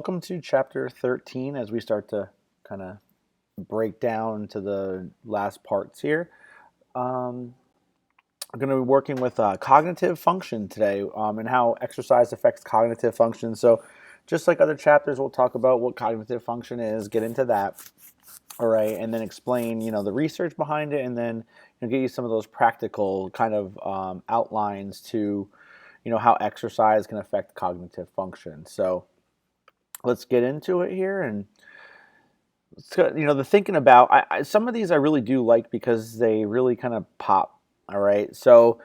Welcome to chapter 13 as we start to kind of break down to the last parts here. Um, I'm going to be working with cognitive function today and how exercise affects cognitive function. So, just like other chapters, we'll talk about what cognitive function is, get into that, all right, and then explain, the research behind it, and then get you some of those practical kind of outlines to, how exercise can affect cognitive function. So, let's get into it here and the thinking about some of these I really do like because they really kind of pop. All right, so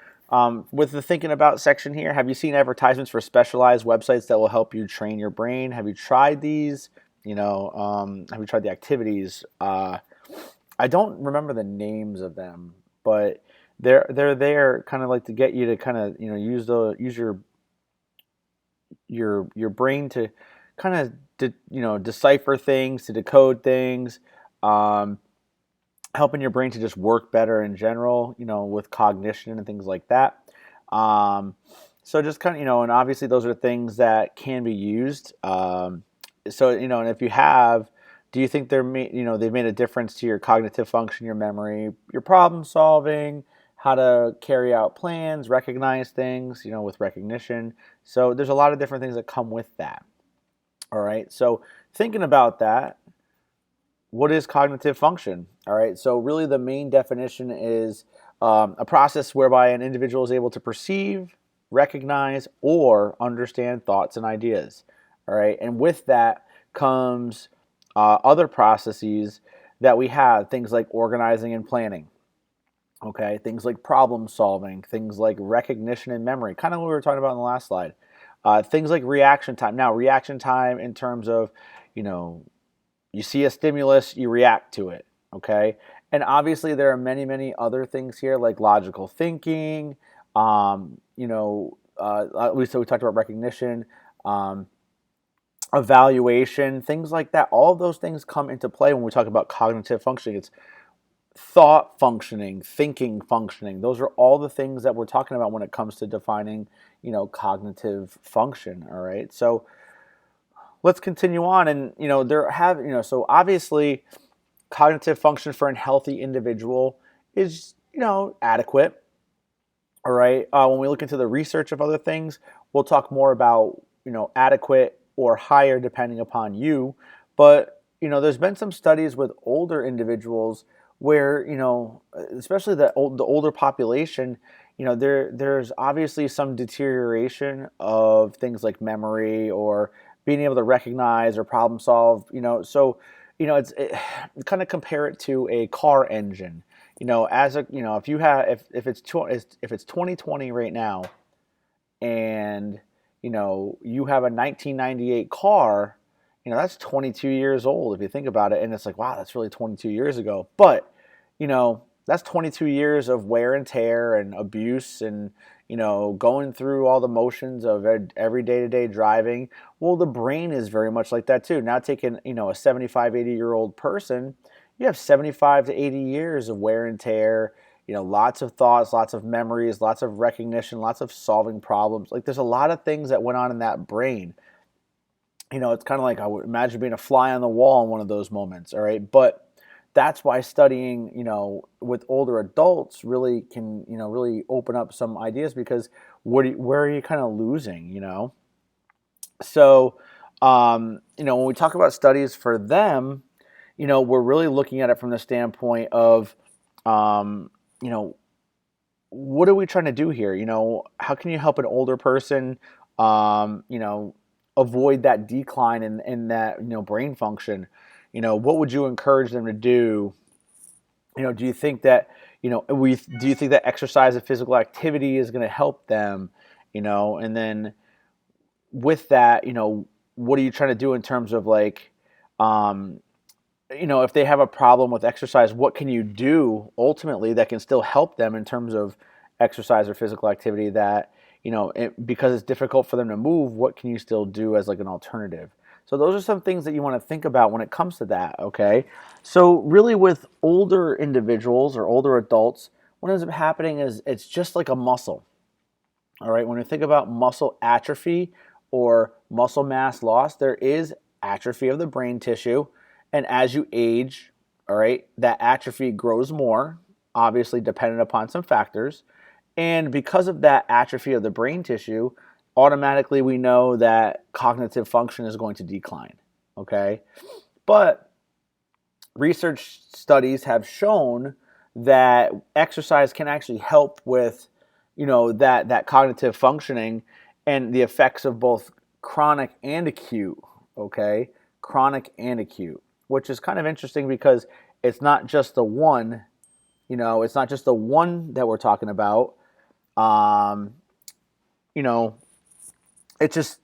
with the thinking about section here, have you seen advertisements for specialized websites that will help you train your brain? Have you tried these? Have you tried the activities? I don't remember the names of them, but they're there kind of like to get you to kind of use your brain to kind of decipher things, to decode things, um, helping your brain to just work better in general, with cognition and things like that. Um, so just kind of, and obviously those are things that can be used. And if you have, do you think they've made a difference to your cognitive function, your memory, your problem solving, how to carry out plans, recognize things, with recognition. So there's a lot of different things that come with that. All right. So thinking about that, what is cognitive function? All right. So really, the main definition is a process whereby an individual is able to perceive, recognize, or understand thoughts and ideas. All right. And with that comes other processes that we have, things like organizing and planning. Okay. Things like problem solving, things like recognition and memory, kind of what we were talking about in the last slide. Things like reaction time. Now, reaction time in terms of, you know, you see a stimulus, you react to it, okay? And obviously, there are many, many other things here like logical thinking. We talked about recognition, um, evaluation, things like that. All of those things come into play when we talk about cognitive functioning. It's thought functioning, thinking functioning. Those are all the things that we're talking about when it comes to defining, cognitive function. All right, so let's continue on, and so obviously cognitive function for a healthy individual is adequate. All right, when we look into the research of other things, we'll talk more about adequate or higher depending upon you. But there's been some studies with older individuals where especially the older population, there's obviously some deterioration of things like memory or being able to recognize or problem solve. So kind of compare it to a car engine. As a if you have if it's 2020 right now, and you have a 1998 car, that's 22 years old if you think about it, and it's like, wow, that's really 22 years ago. But that's 22 years of wear and tear and abuse and going through all the motions of every day-to-day driving. Well, the brain is very much like that too. Now taking a 75, 80-year-old person, you have 75 to 80 years of wear and tear, lots of thoughts, lots of memories, lots of recognition, lots of solving problems. Like, there's a lot of things that went on in that brain. It's kind of like, I would imagine being a fly on the wall in one of those moments. All right. But that's why studying, with older adults really can, really open up some ideas, because where are you kind of losing? So, when we talk about studies for them, we're really looking at it from the standpoint of, um, you know, what are we trying to do here? How can you help an older person, um, you know, avoid that decline in that, brain function? What would you encourage them to do? Do you think that, do you think that exercise and physical activity is going to help them? And then with that, what are you trying to do in terms of like, um, if they have a problem with exercise, what can you do ultimately that can still help them in terms of exercise or physical activity that, because it's difficult for them to move, what can you still do as like an alternative? So those are some things that you want to think about when it comes to that, okay? So really with older individuals or older adults, what ends up happening is it's just like a muscle. All right, when we think about muscle atrophy or muscle mass loss, there is atrophy of the brain tissue. And as you age, all right, that atrophy grows more, obviously dependent upon some factors. And because of that atrophy of the brain tissue, automatically we know that cognitive function is going to decline. Okay. But research studies have shown that exercise can actually help with, that cognitive functioning and the effects of both chronic and acute. Okay, chronic and acute, which is kind of interesting because it's not just the one. It's not just the one that we're talking about. Um, you know, it's just,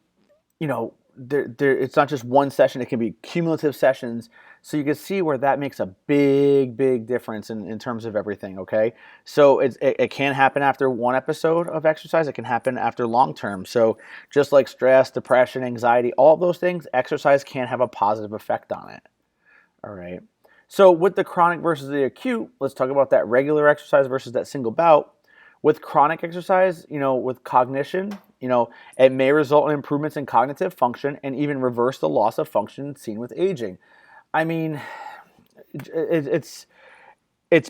it's not just one session. It can be cumulative sessions. So you can see where that makes a big, big difference in terms of everything, okay? So it can happen after one episode of exercise. It can happen after long term. So just like stress, depression, anxiety, all those things, exercise can have a positive effect on it, all right? So with the chronic versus the acute, let's talk about that regular exercise versus that single bout. With chronic exercise, with cognition, it may result in improvements in cognitive function and even reverse the loss of function seen with aging. I mean, it's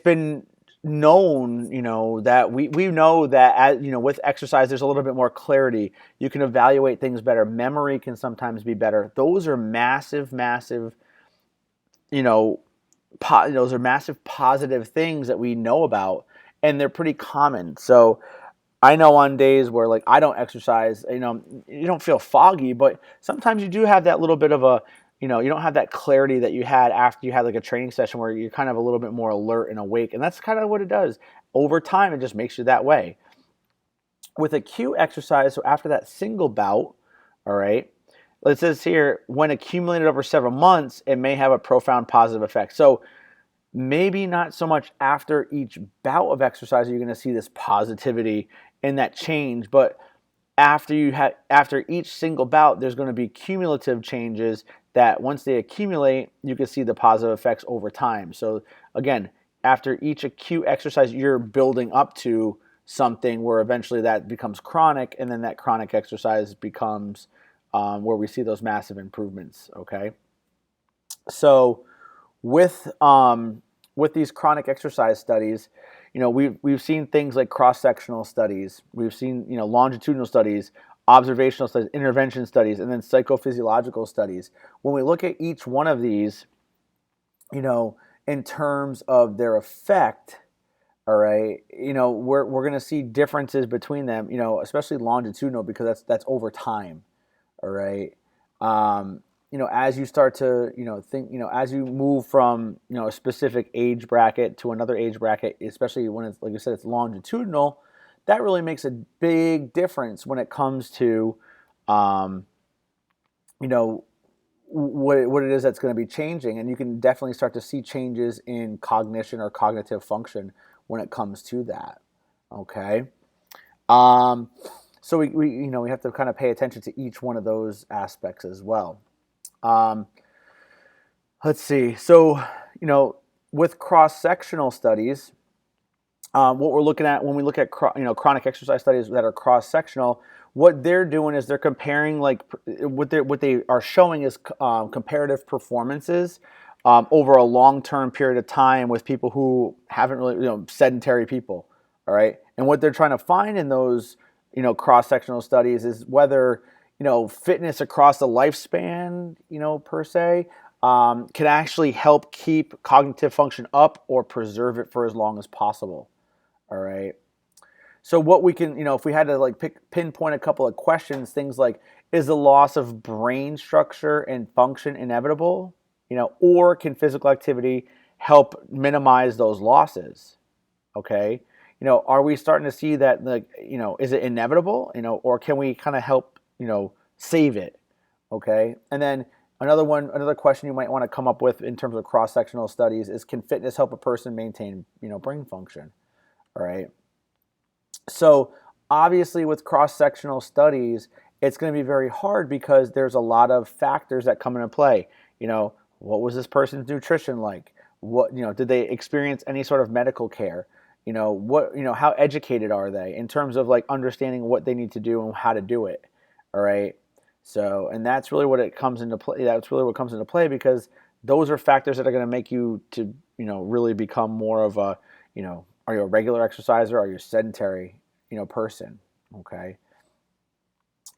been known, that we know that with exercise, there's a little bit more clarity. You can evaluate things better. Memory can sometimes be better. Those are massive, massive, those are massive positive things that we know about, and they're pretty common. So I know on days where like I don't exercise, you don't feel foggy, but sometimes you do have that little bit of a, you don't have that clarity that you had after you had like a training session where you're kind of a little bit more alert and awake. And that's kind of what it does. Over time, it just makes you that way. With acute exercise, so after that single bout, all right, it says here, when accumulated over several months, it may have a profound positive effect. So maybe not so much after each bout of exercise you're going to see this positivity and that change, but after each single bout, there's going to be cumulative changes that once they accumulate, you can see the positive effects over time. So again, after each acute exercise, you're building up to something where eventually that becomes chronic, and then that chronic exercise becomes where we see those massive improvements. Okay, so with these chronic exercise studies, we've seen things like cross-sectional studies, we've seen longitudinal studies, observational studies, intervention studies, and then psychophysiological studies. When we look at each one of these, in terms of their effect, all right, we're going to see differences between them, especially longitudinal, because that's over time, all right. As you start to, think, as you move from, a specific age bracket to another age bracket, especially when it's, like I said, it's longitudinal, that really makes a big difference when it comes to, what it is that's going to be changing. And you can definitely start to see changes in cognition or cognitive function when it comes to that. Okay. So we have to kind of pay attention to each one of those aspects as well. Let's see. So, with cross-sectional studies, what we're looking at when we look at chronic exercise studies that are cross-sectional, what they're doing is they're comparing what they are showing is comparative performances over a long-term period of time with people who haven't really, sedentary people. All right, and what they're trying to find in those cross-sectional studies is whether fitness across the lifespan, per se, can actually help keep cognitive function up or preserve it for as long as possible. All right. So what we can, if we had to pinpoint a couple of questions, things like, is the loss of brain structure and function inevitable? Or can physical activity help minimize those losses? Okay. Are we starting to see that, is it inevitable, or can we kind of help, save it? Okay. And then another question you might want to come up with in terms of cross-sectional studies is, can fitness help a person maintain, brain function? All right. So obviously with cross-sectional studies, it's going to be very hard because there's a lot of factors that come into play. What was this person's nutrition like? What, did they experience any sort of medical care? How educated are they in terms of understanding what they need to do and how to do it? All right. So, and that's really what it comes into play. That's really what comes into play because those are factors that are going to make you to, really become more of a, are you a regular exerciser? Are you a sedentary, person? Okay.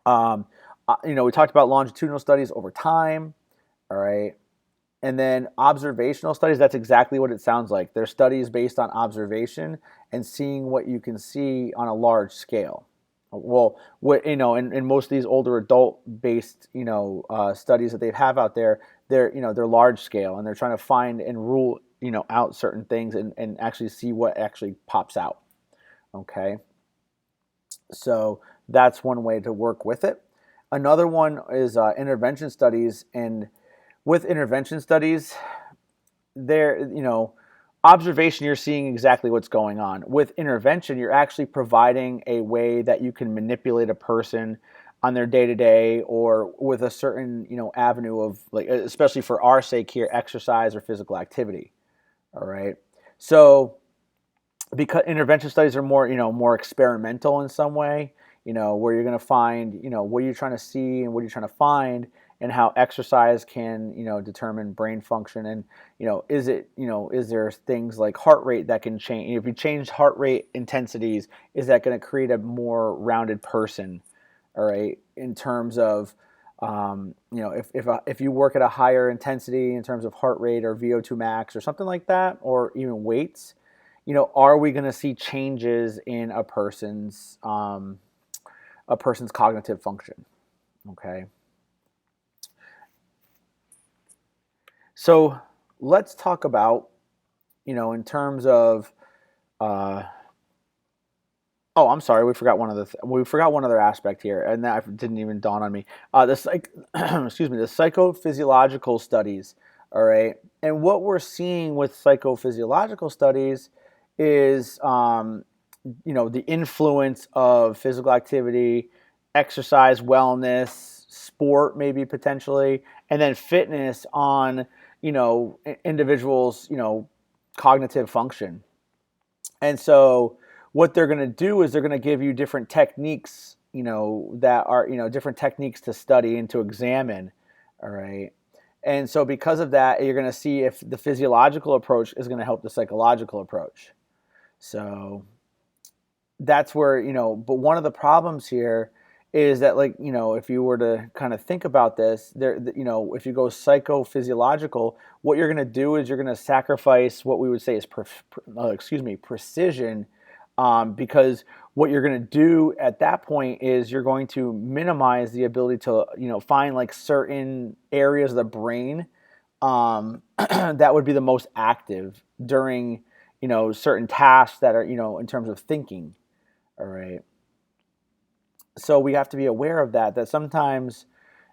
We talked about longitudinal studies over time. All right. And then observational studies, that's exactly what it sounds like. They're studies based on observation and seeing what you can see on a large scale. Well, in most of these older adult-based, studies that they have out there, they're large scale and they're trying to find and rule, out certain things and actually see what actually pops out. Okay. So that's one way to work with it. Another one is intervention studies, and with intervention studies, there, observation, you're seeing exactly what's going on. With intervention, you're actually providing a way that you can manipulate a person on their day to day or with a certain, avenue of, like, especially for our sake here, exercise or physical activity. All right. So because intervention studies are more, more experimental in some way, where you're going to find, what you're trying to see and what you're trying to find, and how exercise can, determine brain function. And, is there things like heart rate that can change? If you change heart rate intensities, is that going to create a more rounded person? All right. In terms of, if you work at a higher intensity in terms of heart rate or VO2 max or something like that, or even weights, are we going to see changes in a person's cognitive function? Okay. So let's talk about, in terms of, oh, I'm sorry, we forgot one other aspect here, and that didn't even dawn on me. Excuse me, the psychophysiological studies. All right, and what we're seeing with psychophysiological studies is, the influence of physical activity, exercise, wellness, sport, maybe potentially, and then fitness on, individuals, cognitive function. And so what they're going to do is they're going to give you different techniques, that are, different techniques to study and to examine. All right. And so because of that, you're going to see if the physiological approach is going to help the psychological approach. So that's where, but one of the problems here is that, like, if you were to kind of think about this, there, if you go psychophysiological, what you're going to do is you're going to sacrifice what we would say is, precision, because what you're going to do at that point is you're going to minimize the ability to, find like certain areas of the brain, that would be the most active during, certain tasks that are, in terms of thinking. All right. So we have to be aware of that sometimes,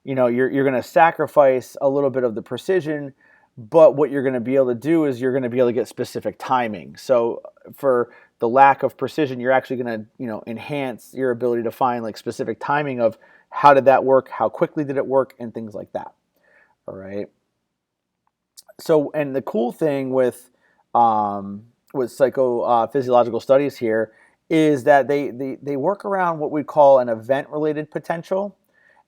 you're going to sacrifice a little bit of the precision, but what you're going to be able to do is you're going to be able to get specific timing. So for the lack of precision, you're actually going to, enhance your ability to find like specific timing of how did that work, how quickly did it work, and things like that. All right. So, and the cool thing with psychophysiological studies here is that they work around what we call an event-related potential.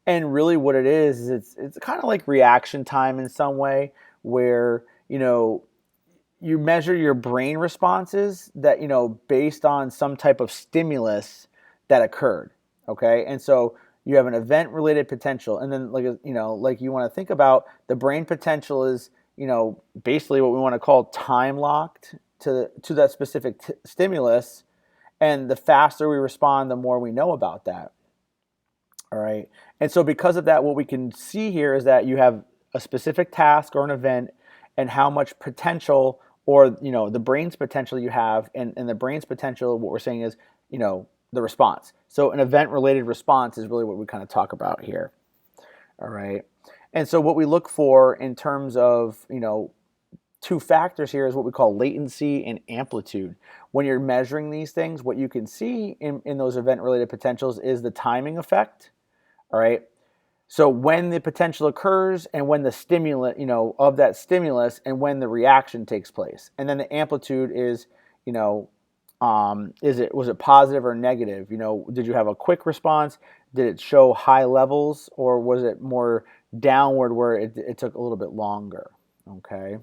And really what it is it's kind of like reaction time in some way, where, you measure your brain responses that, based on some type of stimulus that occurred. Okay. And so you have an event-related potential. And then, like, like you want to think about the brain potential is, basically what we want to call time locked to that specific stimulus. And the faster we respond, the more we know about that. All right. And so because of that, what we can see here is that you have a specific task or an event and how much potential, or, the brain's potential you have, and the brain's potential, what we're saying is, the response. So an event-related response is really what we kind of talk about here. All right. And so what we look for in terms of, two factors here is what we call latency and amplitude. When you're measuring these things, what you can see in those event-related potentials is the timing effect. All right. So when the potential occurs and when the stimulant, of that stimulus, and when the reaction takes place. And then the amplitude is, was it positive or negative? Did you have a quick response? Did it show high levels, or was it more downward where it took a little bit longer? Okay.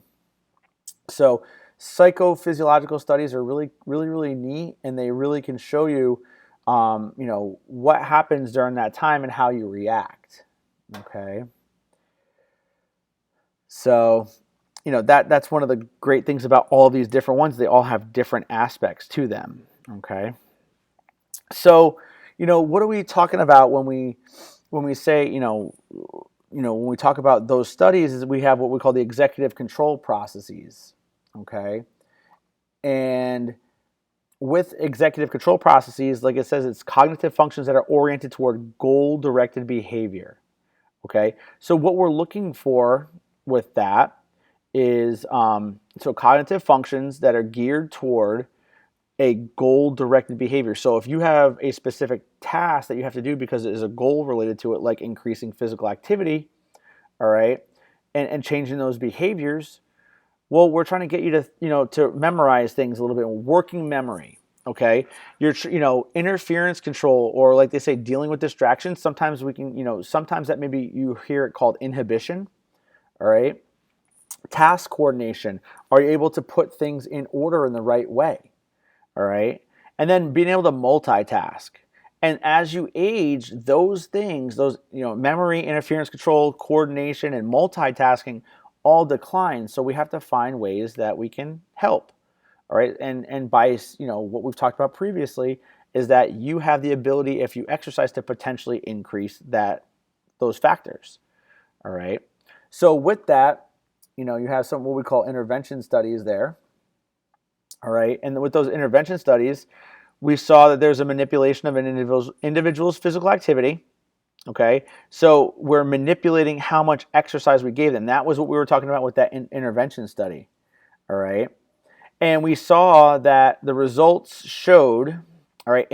So psychophysiological studies are really, really, really neat, and they really can show you, what happens during that time and how you react. Okay. So, that's one of the great things about all these different ones. They all have different aspects to them. Okay. So, what are we talking about when we say, when we talk about those studies, is we have what we call the executive control processes. Okay. And with executive control processes, like it says, it's cognitive functions that are oriented toward goal-directed behavior. Okay. So what we're looking for with that is so cognitive functions that are geared toward a goal-directed behavior. So if you have a specific task that you have to do because there's a goal related to it, like increasing physical activity, all right, and changing those behaviors, well, we're trying to get you to, to memorize things a little bit, working memory. Okay, your, interference control, or like they say, dealing with distractions. Sometimes we can, sometimes that maybe you hear it called inhibition. All right, task coordination. Are you able to put things in order in the right way? All right, and then being able to multitask. And as you age, those things, memory, interference control, coordination, and multitasking all decline. So we have to find ways that we can help. All right. And by, what we've talked about previously is that you have the ability, if you exercise, to potentially increase those factors. All right. So with that, you have some what we call intervention studies there. All right. And with those intervention studies, we saw that there's a manipulation of an individual's physical activity. Okay. So we're manipulating how much exercise we gave them. That was what we were talking about with that intervention study. All right. And we saw that the results showed, all right,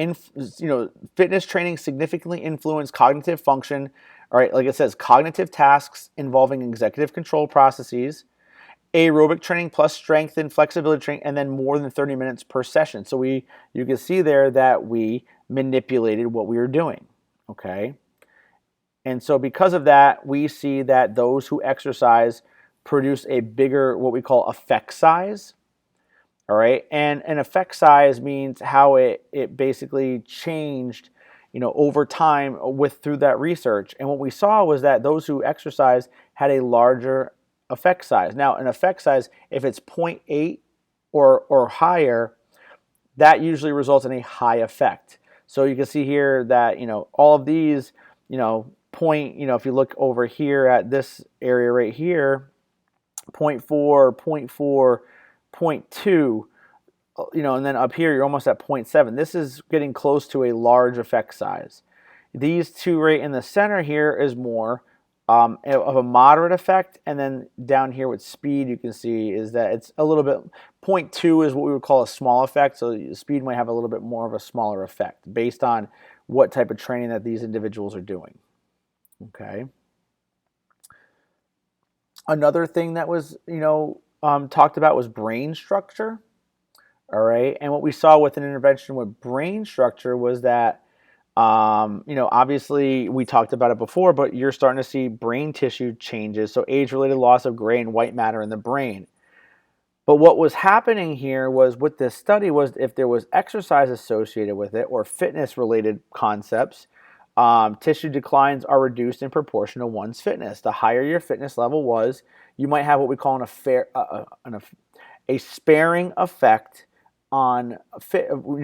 fitness training significantly influenced cognitive function. All right, like it says, cognitive tasks involving executive control processes, aerobic training plus strength and flexibility training, and then more than 30 minutes per session. So you can see there that we manipulated what we were doing. Okay. And so because of that, we see that those who exercise produce a bigger, what we call effect size. All right. And an effect size means how it basically changed, over time through that research. And what we saw was that those who exercise had a larger effect size. Now, an effect size, if it's 0.8 or higher, that usually results in a high effect. So you can see here that, all of these, if you look over here at this area right here, 0.4, 0.4, 0.2, and then up here you're almost at 0.7. This is getting close to a large effect size. These two right in the center here is more of a moderate effect, and then down here with speed you can see is that it's a little bit, 0.2 is what we would call a small effect, so speed might have a little bit more of a smaller effect based on what type of training that these individuals are doing. Okay. Another thing that was, talked about was brain structure. All right. And what we saw with an intervention with brain structure was that, obviously we talked about it before, but you're starting to see brain tissue changes. So age-related loss of gray and white matter in the brain. But what was happening here was with this study was if there was exercise associated with it or fitness-related concepts, tissue declines are reduced in proportion to one's fitness. The higher your fitness level was, you might have what we call a sparing effect on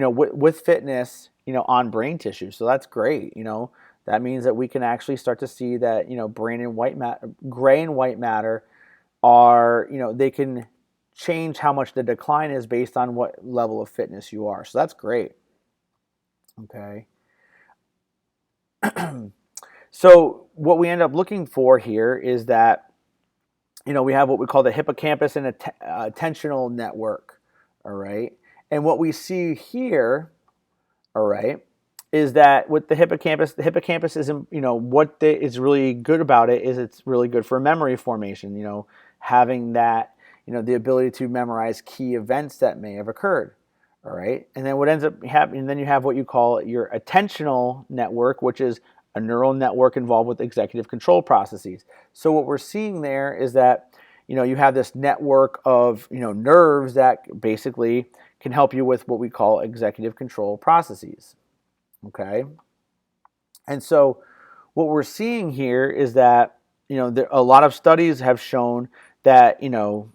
with fitness, on brain tissue. So that's great. That means that we can actually start to see that, brain and white matter, gray and white matter are, they can change how much the decline is based on what level of fitness you are. So that's great. Okay. So what we end up looking for here is that, we have what we call the hippocampus and attentional network. All right. And what we see here, all right, is that with the hippocampus is, what is really good about it is it's really good for memory formation, having that, the ability to memorize key events that may have occurred. All right. And then what ends up happening, then you have what you call your attentional network, which is a neural network involved with executive control processes. So what we're seeing there is that, you have this network of, nerves that basically can help you with what we call executive control processes. Okay. And so what we're seeing here is that, a lot of studies have shown that, aerobic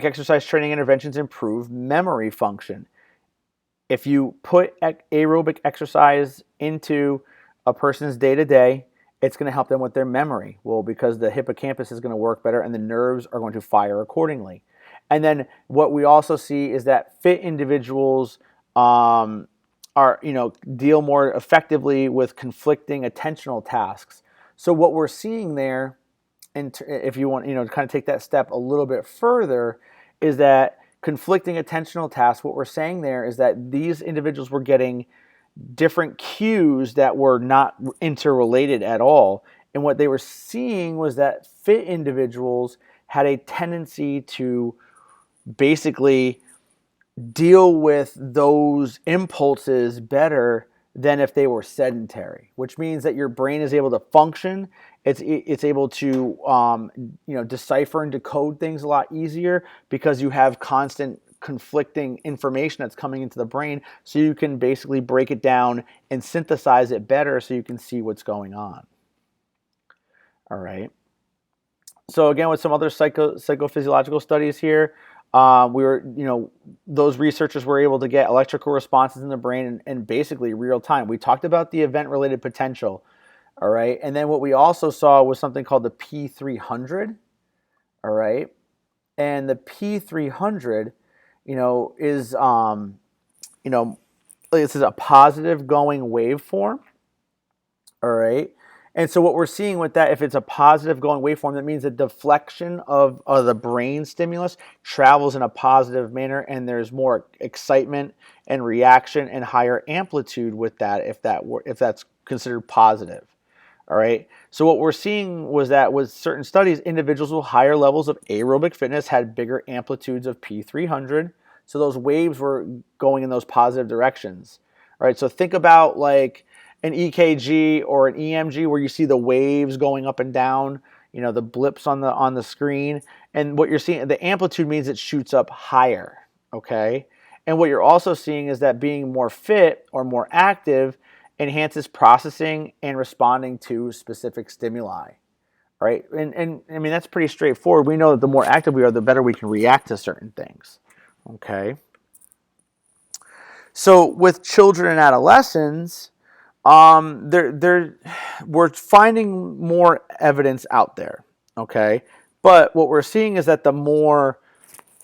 exercise training interventions improve memory function. If you put aerobic exercise into a person's day to day, it's going to help them with their memory. Well, because the hippocampus is going to work better and the nerves are going to fire accordingly. And then what we also see is that fit individuals deal more effectively with conflicting attentional tasks. So what we're seeing there, and if you want, to kind of take that step a little bit further, is that conflicting attentional tasks, what we're saying there is that these individuals were getting different cues that were not interrelated at all. And what they were seeing was that fit individuals had a tendency to basically deal with those impulses better than if they were sedentary, which means that your brain is able to function. It's able to decipher and decode things a lot easier because you have constant conflicting information that's coming into the brain, so you can basically break it down and synthesize it better so you can see what's going on. All right. So again, with some other psychophysiological studies here, those researchers were able to get electrical responses in the brain in basically real time. We talked about the event-related potential, all right? And then what we also saw was something called the P300, all right? And the P300, is, this is a positive going waveform, all right? And so what we're seeing with that, if it's a positive going waveform, that means the deflection of the brain stimulus travels in a positive manner, and there's more excitement and reaction and higher amplitude with that if that's considered positive. All right. So what we're seeing was that with certain studies, individuals with higher levels of aerobic fitness had bigger amplitudes of P300. So those waves were going in those positive directions. All right. So think about like an EKG or an EMG where you see the waves going up and down, the blips on the screen. And what you're seeing, the amplitude means it shoots up higher, okay? And what you're also seeing is that being more fit or more active enhances processing and responding to specific stimuli, right? And I mean, that's pretty straightforward. We know that the more active we are, the better we can react to certain things, okay? So with children and adolescents, we're finding more evidence out there, okay? But what we're seeing is that the more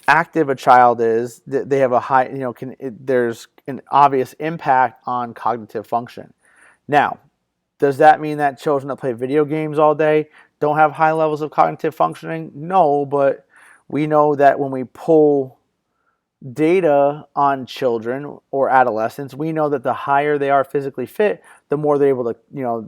active a child is, they have a high, there's an obvious impact on cognitive function. Now, does that mean that children that play video games all day don't have high levels of cognitive functioning? No, but we know that when we pull data on children or adolescents, we know that the higher they are physically fit, the more they're able to,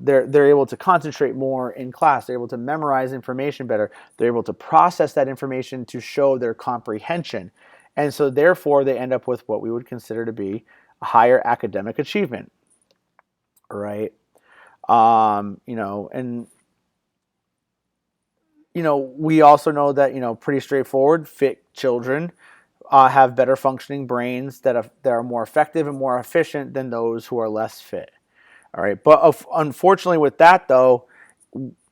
they're able to concentrate more in class. They're able to memorize information better. They're able to process that information to show their comprehension. And so therefore they end up with what we would consider to be a higher academic achievement. Right? We also know that, pretty straightforward, fit children have better functioning brains that are more effective and more efficient than those who are less fit. All right, but unfortunately with that though,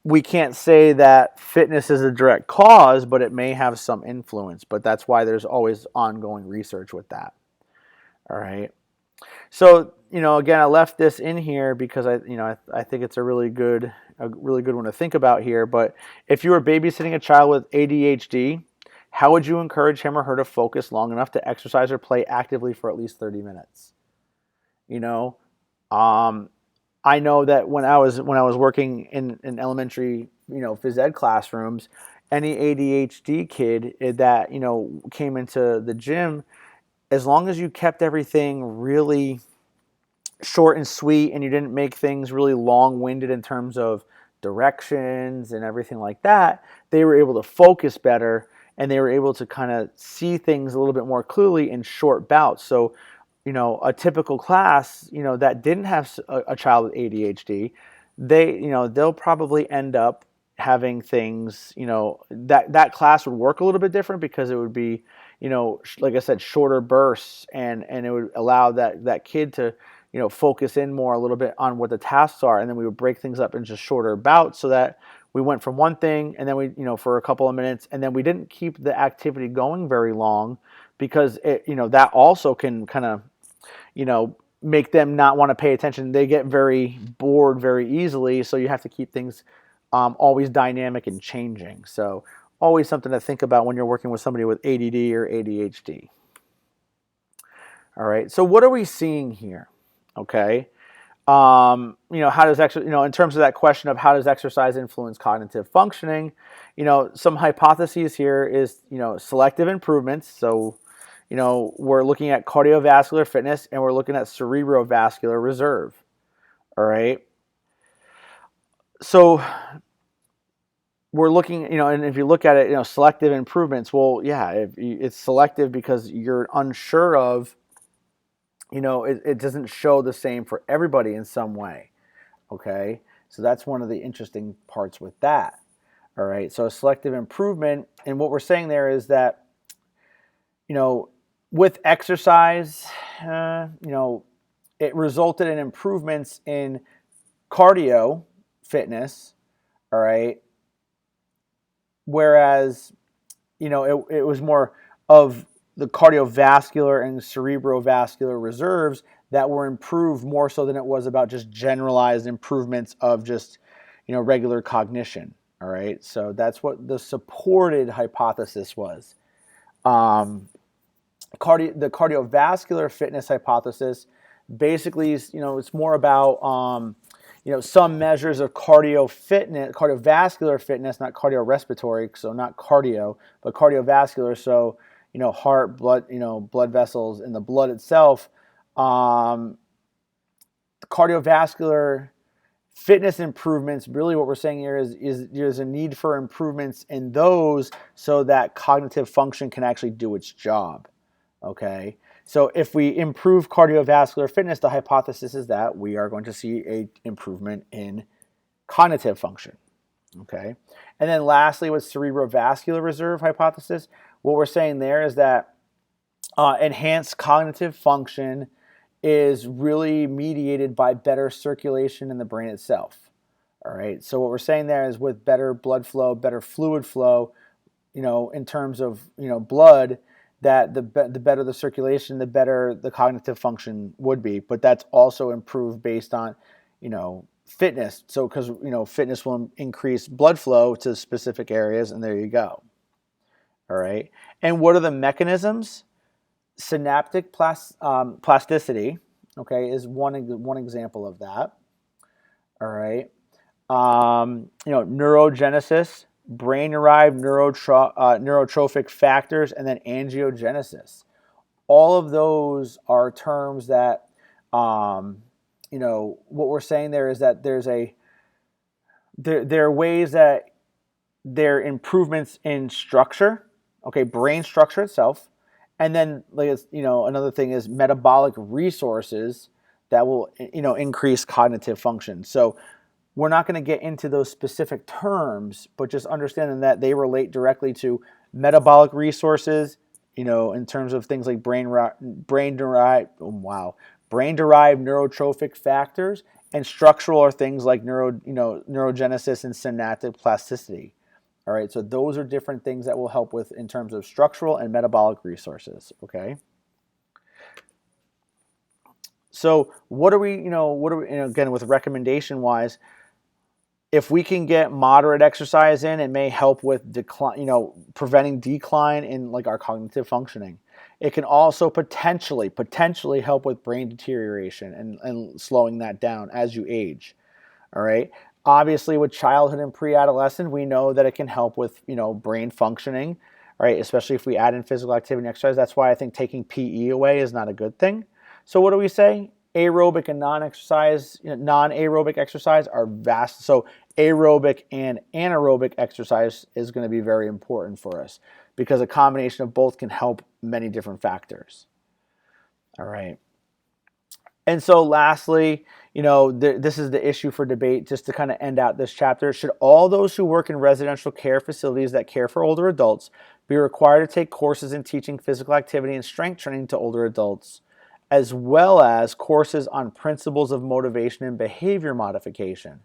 we can't say that fitness is a direct cause, but it may have some influence. But that's why there's always ongoing research with that. All right. So again, I left this in here because I think it's a really good one to think about here. But if you were babysitting a child with ADHD, how would you encourage him or her to focus long enough to exercise or play actively for at least 30 minutes? I know that when I was working in elementary, phys ed classrooms, any ADHD kid that came into the gym, as long as you kept everything really short and sweet and you didn't make things really long-winded in terms of directions and everything like that, they were able to focus better and they were able to kind of see things a little bit more clearly in short bouts. So a typical class, that didn't have a child with ADHD, they'll probably end up having things, that class would work a little bit different because it would be, like I said, shorter bursts, and it would allow that kid to, focus in more a little bit on what the tasks are, and then we would break things up into shorter bouts so that we went from one thing and then we, for a couple of minutes, and then we didn't keep the activity going very long because that also can kind of, make them not want to pay attention. They get very bored very easily, so you have to keep things always dynamic and changing. So always something to think about when you're working with somebody with ADD or ADHD. All right, so what are we seeing here? Okay, how does in terms of that question of how does exercise influence cognitive functioning, some hypotheses here is, selective improvements. So, we're looking at cardiovascular fitness and we're looking at cerebrovascular reserve. All right. So we're looking, and if you look at it, selective improvements, well, yeah, it's selective because you're unsure of, it doesn't show the same for everybody in some way. Okay. So that's one of the interesting parts with that. All right. So a selective improvement. And what we're saying there is that, with exercise, it resulted in improvements in cardio fitness. All right. Whereas, it was more of the cardiovascular and cerebrovascular reserves that were improved more so than it was about just generalized improvements of just, regular cognition. All right. So that's what the supported hypothesis was. The cardiovascular fitness hypothesis basically is, it's more about, some measures of cardiovascular fitness, not cardiorespiratory, so not cardio, but cardiovascular. So, heart, blood, blood vessels in the blood itself. Cardiovascular fitness improvements, really what we're saying here is there's a need for improvements in those so that cognitive function can actually do its job. Okay, so if we improve cardiovascular fitness, the hypothesis is that we are going to see an improvement in cognitive function. Okay, and then lastly, with cerebrovascular reserve hypothesis, what we're saying there is that enhanced cognitive function is really mediated by better circulation in the brain itself. All right, so what we're saying there is with better blood flow, better fluid flow, in terms of blood, that the better the circulation, the better the cognitive function would be. But that's also improved based on, fitness. So because, fitness will increase blood flow to specific areas, and there you go. All right. And what are the mechanisms? Synaptic plasticity, okay, is one example of that. All right. Neurogenesis, brain-derived neurotrophic factors, and then angiogenesis. All of those are terms that, what we're saying there is that there are ways that there are improvements in structure, okay, brain structure itself, and then another thing is metabolic resources that will increase cognitive function. So we're not going to get into those specific terms, but just understanding that they relate directly to metabolic resources, in terms of things like brain-derived neurotrophic factors, and structural are things like neurogenesis and synaptic plasticity. All right, so those are different things that will help with in terms of structural and metabolic resources. Okay. So what are we again with recommendation wise? If we can get moderate exercise in, it may help with decline, preventing decline in like our cognitive functioning. It can also potentially help with brain deterioration and slowing that down as you age. All right. Obviously, with childhood and pre-adolescent, we know that it can help with brain functioning, right? Especially if we add in physical activity and exercise. That's why I think taking PE away is not a good thing. So what do we say? Aerobic and non-aerobic exercise are vast. So aerobic and anaerobic exercise is going to be very important for us because a combination of both can help many different factors. All right. And so lastly, this is the issue for debate just to kind of end out this chapter. Should all those who work in residential care facilities that care for older adults be required to take courses in teaching physical activity and strength training to older adults, as well as courses on principles of motivation and behavior modification?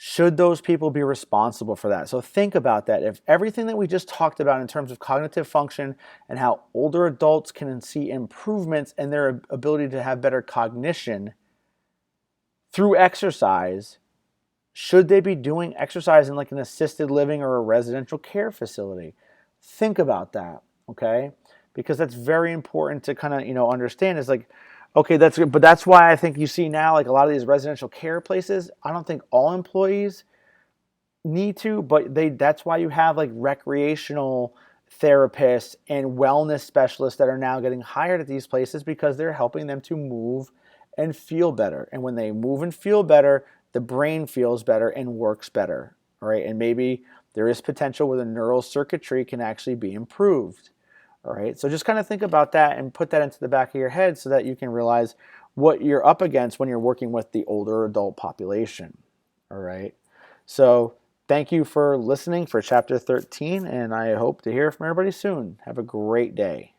Should those people be responsible for that? So think about that. If everything that we just talked about in terms of cognitive function and how older adults can see improvements in their ability to have better cognition through exercise, should they be doing exercise in like an assisted living or a residential care facility? Think about that, okay? Because that's very important to kind of, understand. Is like, okay, that's good, but that's why I think you see now like a lot of these residential care places, I don't think all employees need to, but that's why you have like recreational therapists and wellness specialists that are now getting hired at these places because they're helping them to move and feel better. And when they move and feel better, the brain feels better and works better, all right? And maybe there is potential where the neural circuitry can actually be improved. All right, so just kind of think about that and put that into the back of your head so that you can realize what you're up against when you're working with the older adult population. All right, so thank you for listening for chapter 13, and I hope to hear from everybody soon. Have a great day.